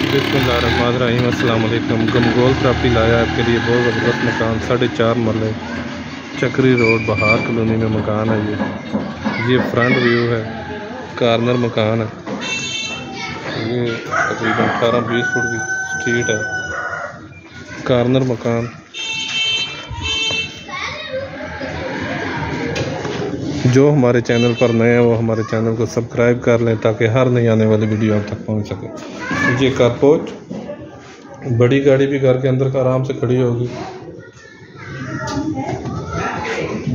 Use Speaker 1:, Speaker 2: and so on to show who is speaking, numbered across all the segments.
Speaker 1: बिस्मिल्लाहिर्रहमानिर्रहीम अस्सलाम वालेकुम। गमगोल प्रॉपर्टी लाया आपके लिए बहुत ज़बरदस्त मकान 4.5 मरले चक्री रोड बहार कॉलोनी में मकान है। ये फ्रंट व्यू है, कॉर्नर मकान है। ये तकरीबन 18-20 फुट की स्ट्रीट है, कॉर्नर मकान। जो हमारे चैनल पर नए हैं वो हमारे चैनल को सब्सक्राइब कर लें ताकि हर नई आने वाली वीडियो आप तक पहुंच सके। ये कारपोर्ट, बड़ी गाड़ी भी घर के अंदर का आराम से खड़ी होगी।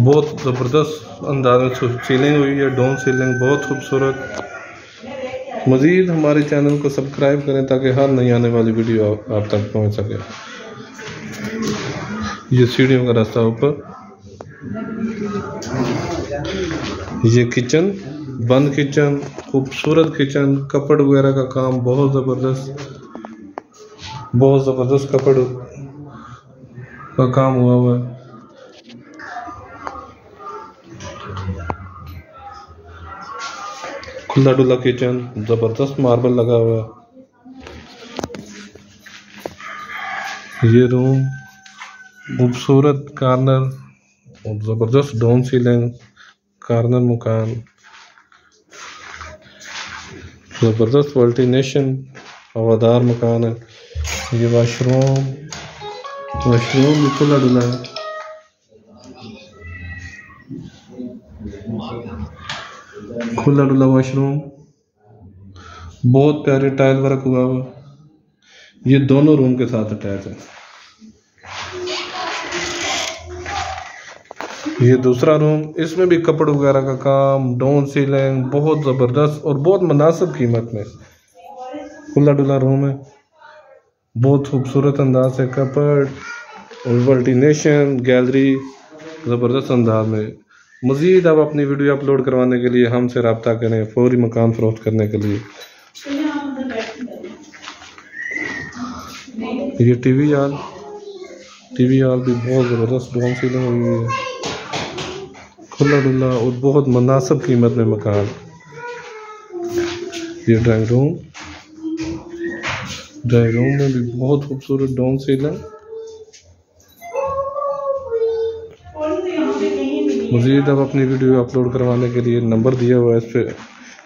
Speaker 1: बहुत ज़बरदस्त अंदाज में सीलिंग हुई है, डाउन सीलिंग बहुत खूबसूरत। मज़ीद हमारे चैनल को सब्सक्राइब करें ताकि हर नई आने वाली वीडियो आप तक पहुंच सके। ये सीढ़ियों का रास्ता ऊपर। ये किचन, बंद किचन, खूबसूरत किचन, कपड़ वगैरह का काम बहुत ज़बरदस्त कपड़ का काम हुआ हुआ है। खुला डुला किचन, ज़बरदस्त मार्बल लगा हुआ है। ये रूम, खूबसूरत कॉर्नर, ज़बरदस्त डाउन सीलिंग, कॉर्नर मकान, ज़बरदस्त वेंटिलेशन, हवादार मकान है। ये वाशरूम भी खुला डुला है। खुला डुला वाशरूम, बहुत प्यारे टाइल वर्क हुआ हुआ। ये दोनों रूम के साथ अटैच है। ये दूसरा रूम, इसमें भी कपड़ वगैरह का काम, डाउन सीलिंग, बहुत ज़बरदस्त और बहुत मुनासिब कीमत में। खुला डुला रूम है, बहुत खूबसूरत अंदाज से कपड़ और वेंटिलेशन, गैलरी ज़बरदस्त अंदाज में। मज़ीद आप अपनी वीडियो अपलोड करवाने के लिए हमसे रब्ता करें, फौरी मकान फरोख्त करने के लिए। ये टीवी हॉल भी बहुत ज़बरदस्त डाउन सीलिंग हुई है, खुला डुला और बहुत मुनासिब कीमत में मकान। ये ड्राइंग रूम में भी बहुत खूबसूरत डाउन सीलिंग। मज़ीद आप अपनी वीडियो अपलोड करवाने के लिए नंबर दिया हुआ है, इस पर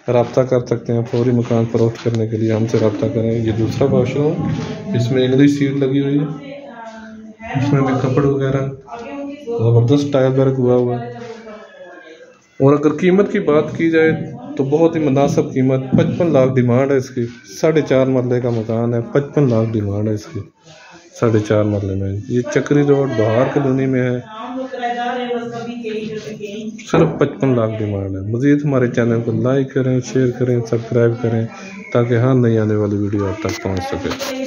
Speaker 1: रब्ता कर सकते हैं। फौरी मकान फरोख्त करने के लिए हमसे रब्ता करें। ये दूसरा वॉशरूम, इसमें इंग्लिश सीट लगी हुई है। इसमें भी कपड़ वगैरह ज़बरदस्त टाइल वर्क हुआ है। और अगर कीमत की बात की जाए तो बहुत ही मुनासिब कीमत, 55 लाख डिमांड है इसकी। 4.5 मरले का मकान है, 55 लाख डिमांड है इसकी 4.5 मरले में। ये चक्री रोड बहार कॉलोनी में है, सिर्फ 55 लाख डिमांड है। मज़ीद हमारे चैनल को लाइक करें, शेयर करें, सब्सक्राइब करें ताकि हर नई आने वाली वीडियो आप तक पहुँच सके।